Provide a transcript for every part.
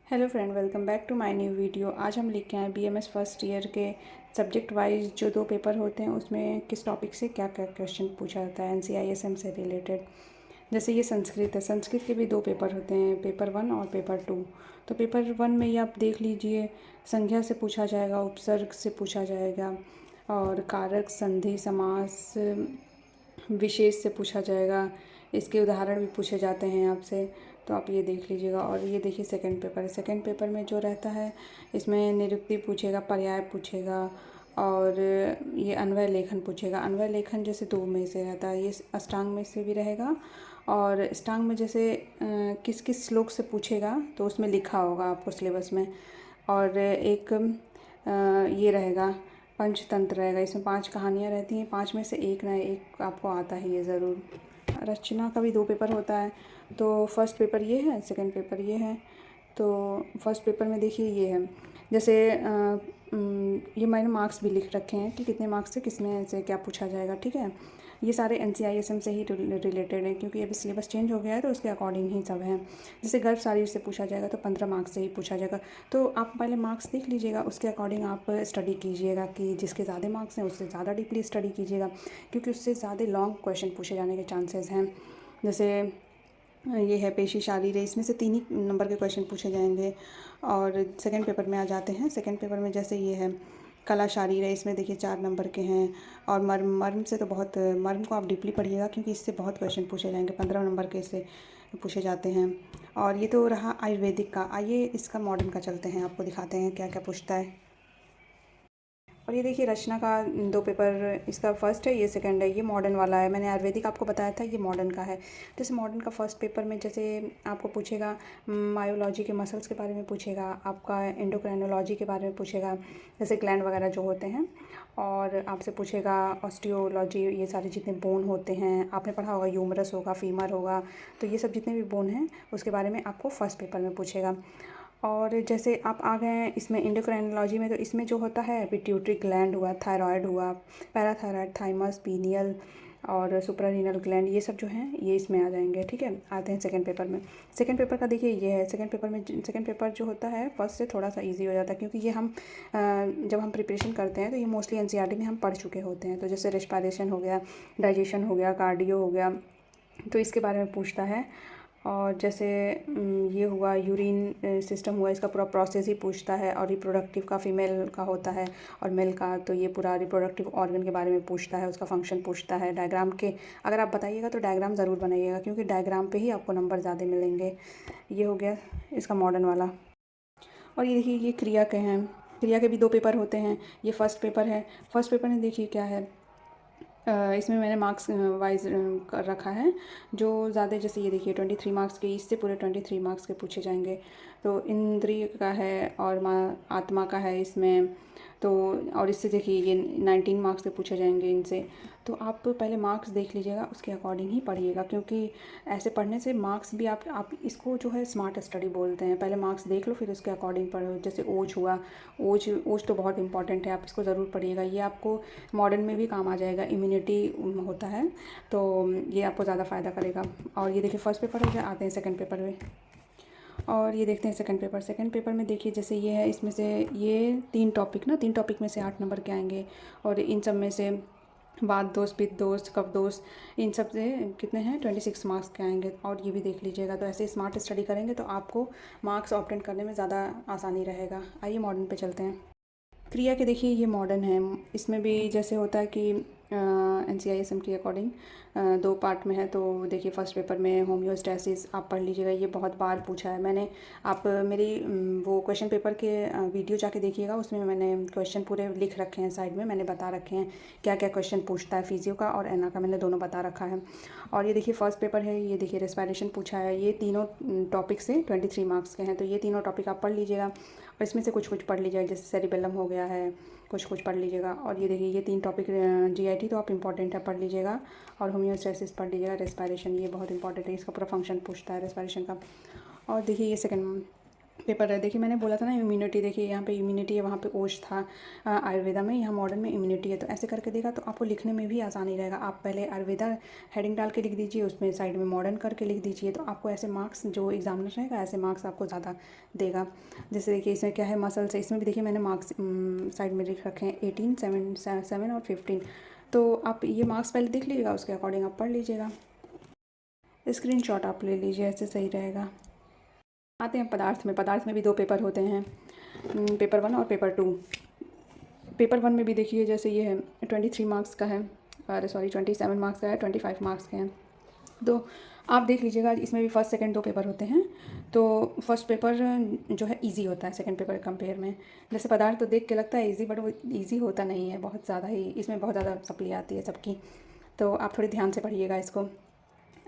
Hello friend, welcome back to my new video. आज हम लेके आए बीएमएस फर्स्ट ईयर के सब्जेक्ट वाइज जो 2 पेपर होते हैं उसमें किस टॉपिक से क्या क्या क्वेश्चन पूछा जाता है एनसीआईएसएम से रिलेटेड। जैसे ये संस्कृत है, संस्कृत के भी 2 पेपर होते हैं, पेपर 1 और पेपर 2। तो पेपर 1 में ये आप देख लीजिए, संज्ञा से पूछा जाएगा, उपसर्ग से पूछा जाएगा और कारक, संधि, समास, विशेष से पूछा जाएगा। इसके उदाहरण भी पूछे जाते हैं आपसे, तो आप ये देख लीजिएगा। और ये देखिए सेकंड पेपर है। सेकंड पेपर में जो रहता है इसमें निरुक्ति पूछेगा, पर्याय पूछेगा और ये अन्वय लेखन पूछेगा। अन्वय लेखन जैसे 2 में से रहता है, ये अष्टांग में से भी रहेगा और अष्टांग में जैसे किस किस श्लोक से पूछेगा तो उसमें लिखा होगा आपको सिलेबस में। और एक ये रहेगा पंचतंत्र रहेगा, इसमें 5 कहानियाँ रहती हैं, 5 में से एक ना एक आपको आता है ये ज़रूर। रचना का भी 2 पेपर होता है, तो फर्स्ट पेपर ये है, सेकंड पेपर ये है। तो फर्स्ट पेपर में देखिए ये है, जैसे ये मैंने मार्क्स भी लिख रखे हैं कि कितने मार्क्स से किसमें से क्या पूछा जाएगा, ठीक है। ये सारे एनसीआईएसएम से ही रिलेटेड हैं क्योंकि अभी सिलेबस चेंज हो गया है तो उसके अकॉर्डिंग ही सब हैं। जैसे गर्भ शारीर से पूछा जाएगा तो 15 मार्क्स से ही पूछा जाएगा। तो आप पहले मार्क्स देख लीजिएगा, उसके अकॉर्डिंग आप स्टडी कीजिएगा कि जिसके ज़्यादा मार्क्स हैं उससे ज़्यादा डीपली स्टडी कीजिएगा, क्योंकि उससे ज़्यादा लॉन्ग क्वेश्चन पूछे जाने के चांसेस हैं। जैसे ये है पेशी शारीर है, इसमें से 3 ही नंबर के क्वेश्चन पूछे जाएंगे। और सेकंड पेपर में आ जाते हैं। सेकंड पेपर में जैसे ये है कला शारीर है, इसमें देखिए 4 नंबर के हैं। और मर्म मर्म से तो बहुत, मर्म को आप डीपली पढ़िएगा क्योंकि इससे बहुत क्वेश्चन पूछे जाएंगे, 15 नंबर के इससे पूछे जाते हैं। और ये तो रहा आयुर्वेदिक का। आइए इसका मॉडर्न का चलते हैं, आपको दिखाते हैं क्या क्या पूछता है। और ये देखिए रचना का 2 पेपर, इसका फर्स्ट है, ये सेकंड है। ये मॉडर्न वाला है, मैंने आयुर्वेदिक आपको बताया था, ये मॉडर्न का है। जैसे मॉडर्न का फर्स्ट पेपर में जैसे आपको पूछेगा मायोलॉजी के मसल्स के बारे में पूछेगा, आपका एंडोक्राइनोलॉजी के बारे में पूछेगा, जैसे ग्लैंड वगैरह जो होते हैं। और आपसे पूछेगा ऑस्टियोलॉजी, ये सारे जितने बोन होते हैं आपने पढ़ा होगा, ह्यूमरस होगा, फीमर होगा, तो ये सब जितने भी बोन हैं उसके बारे में आपको फर्स्ट पेपर में पूछेगा। और जैसे आप आ गए हैं इसमें एंडोक्राइनोलॉजी में, तो इसमें जो होता है पिट्यूटरी ग्लैंड हुआ, थायराइड हुआ, पैराथायराइड, थाइमस, पीनियल और सुप्रारीनल ग्लैंड, ये सब जो हैं ये इसमें आ जाएंगे, ठीक है। आते हैं सेकंड पेपर में। सेकंड पेपर का देखिए ये है। सेकंड पेपर में, सेकंड पेपर जो होता है फर्स्ट से थोड़ा सा इजी हो जाता है क्योंकि ये हम जब हम प्रिपरेशन करते हैं तो ये मोस्टली एनसीईआरटी में हम पढ़ चुके होते हैं। तो जैसे रेस्पिरेशन हो गया, डाइजेशन हो गया, कार्डियो हो गया, तो इसके बारे में पूछता है। और जैसे ये हुआ यूरिन सिस्टम हुआ, इसका पूरा प्रोसेस ही पूछता है। और रिप्रोडक्टिव का फीमेल का होता है और मेल का, तो ये पूरा रिप्रोडक्टिव ऑर्गन के बारे में पूछता है, उसका फंक्शन पूछता है। डायग्राम के अगर आप बताइएगा तो डायग्राम ज़रूर बनाइएगा क्योंकि डायग्राम पे ही आपको नंबर ज़्यादा मिलेंगे। ये हो गया इसका मॉडर्न वाला। और ये देखिए ये क्रिया के हैं, क्रिया के भी 2 पेपर होते हैं। ये फर्स्ट पेपर है। फर्स्ट पेपर में देखिए क्या है, इसमें मैंने मार्क्स वाइज कर रखा है। जो ज़्यादा, जैसे ये देखिए 23 मार्क्स के, इससे पूरे 23 मार्क्स के पूछे जाएंगे। तो इंद्रिय का है और आत्मा का है इसमें। तो और इससे देखिए ये 19 मार्क्स के पूछे जाएंगे इनसे। तो आप पहले मार्क्स देख लीजिएगा, उसके अकॉर्डिंग ही पढ़िएगा क्योंकि ऐसे पढ़ने से मार्क्स भी आप इसको जो है स्मार्ट स्टडी बोलते हैं। पहले मार्क्स देख लो फिर उसके अकॉर्डिंग पढ़ो। जैसे ओज हुआ, ओज ओज तो बहुत इंपॉर्टेंट है, आप इसको ज़रूर पढ़िएगा। ये आपको मॉडर्न में भी काम आ जाएगा, इम्यूनिटी होता है तो ये आपको ज़्यादा फ़ायदा करेगा। और ये देखिए फर्स्ट पेपर हो गया। आते हैं सेकंड पेपर में और ये देखते हैं सेकंड पेपर। सेकंड पेपर में देखिए जैसे ये है, इसमें से ये 3 टॉपिक ना, 3 टॉपिक में से 8 नंबर के आएंगे। और इन सब में से वात दोष, पित्त दोष, कफ दोष, इन सब से कितने हैं 26 मार्क्स के आएंगे। और ये भी देख लीजिएगा। तो ऐसे स्मार्ट स्टडी करेंगे तो आपको मार्क्स ऑब्टेन करने में ज़्यादा आसानी रहेगा। आइए मॉडर्न पे चलते हैं। क्रिया के देखिए ये मॉडर्न है। इसमें भी जैसे होता है कि एनसीआईएसएम के अकॉर्डिंग 2 पार्ट में है। तो देखिए फर्स्ट पेपर में होम्योस्टैसिस आप पढ़ लीजिएगा, ये बहुत बार पूछा है मैंने। आप मेरी वो क्वेश्चन पेपर के वीडियो जाके देखिएगा, उसमें मैंने क्वेश्चन पूरे लिख रखे हैं, साइड में मैंने बता रखे हैं क्या क्या क्वेश्चन पूछता है। फिजियो का और एना का मैंने दोनों बता रखा है। और ये देखिए फर्स्ट पेपर है, ये देखिए रेस्पिरेशन पूछा है। ये तीनों टॉपिक से 23 मार्क्स के हैं, तो ये तीनों टॉपिक आप पढ़ लीजिएगा और इसमें से कुछ कुछ पढ़ लीजिएगा। जैसे सेरिबेलम हो गया है, कुछ कुछ पढ़ लीजिएगा। और ये देखिए ये 3 टॉपिक जीआईटी तो आप इंपॉर्टेंट है, पढ़ लीजिएगा। और होम्योस्टैसिस पढ़ लीजिएगा। रेस्पिरेशन ये बहुत इंपॉर्टेंट है, इसका पूरा फंक्शन पूछता है रेस्पिरेशन का। और देखिए ये सेकंड पेपर है। देखिए मैंने बोला था ना इम्यूनिटी, देखिए यहाँ पे इम्यूनिटी है, वहाँ पे ओश था आयुर्वेदा में, यहाँ मॉडर्न में इम्यूनिटी है। तो ऐसे करके देखा तो आपको लिखने में भी आसानी रहेगा। आप पहले आयुर्वेदा हेडिंग डाल के लिख दीजिए, उसमें साइड में मॉडर्न करके लिख दीजिए, तो आपको ऐसे मार्क्स, जो एग्जामिनर रहेगा ऐसे मार्क्स आपको ज़्यादा देगा। जैसे देखिए इसमें क्या है, मसल्स है, इसमें भी देखिए मैंने मार्क्स साइड में लिख रखे हैं 18, 7 और 15। तो आप ये मार्क्स पहले देख लीजिएगा, उसके अकॉर्डिंग आप पढ़ लीजिएगा। स्क्रीनशॉट आप ले लीजिए, ऐसे सही रहेगा। आते हैं पदार्थ में। पदार्थ में भी 2 पेपर होते हैं, पेपर 1 और पेपर 2। पेपर 1 में भी देखिए जैसे ये है 23 मार्क्स का है, अरे सॉरी 27 मार्क्स का है, 25 मार्क्स के हैं। तो आप देख लीजिएगा, इसमें भी फर्स्ट सेकंड 2 पेपर होते हैं। तो फर्स्ट पेपर जो है इजी होता है सेकंड पेपर के कंपेयर में। जैसे पदार्थ तो देख के लगता है इजी, बट वो इजी होता नहीं है, बहुत ज़्यादा ही, इसमें बहुत ज़्यादा सप्ली आती है सबकी। तो आप थोड़े ध्यान से पढ़िएगा इसको।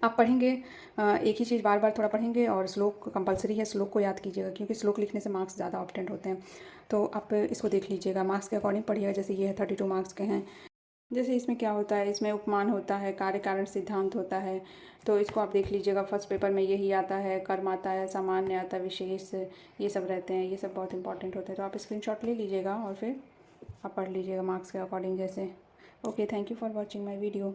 आप पढ़ेंगे एक ही चीज़ बार बार थोड़ा पढ़ेंगे, और श्लोक कंपलसरी है, श्लोक को याद कीजिएगा, क्योंकि श्लोक लिखने से मार्क्स ज़्यादा ऑब्टेंट होते हैं। तो आप इसको देख लीजिएगा, मार्क्स के अकॉर्डिंग पढ़िएगा। जैसे ये है 32 मार्क्स के हैं। जैसे इसमें क्या होता है, इसमें उपमान होता है, कार्य कारण सिद्धांत होता है, तो इसको आप देख लीजिएगा। फर्स्ट पेपर में यही आता है, कर्म आता है, सामान्य आता है, विशेष, ये सब रहते हैं, ये सब बहुत इंपॉर्टेंट होते हैं। तो आप स्क्रीनशॉट ले लीजिएगा और फिर आप पढ़ लीजिएगा मार्क्स के अकॉर्डिंग जैसे। Okay, thank you for watching my video.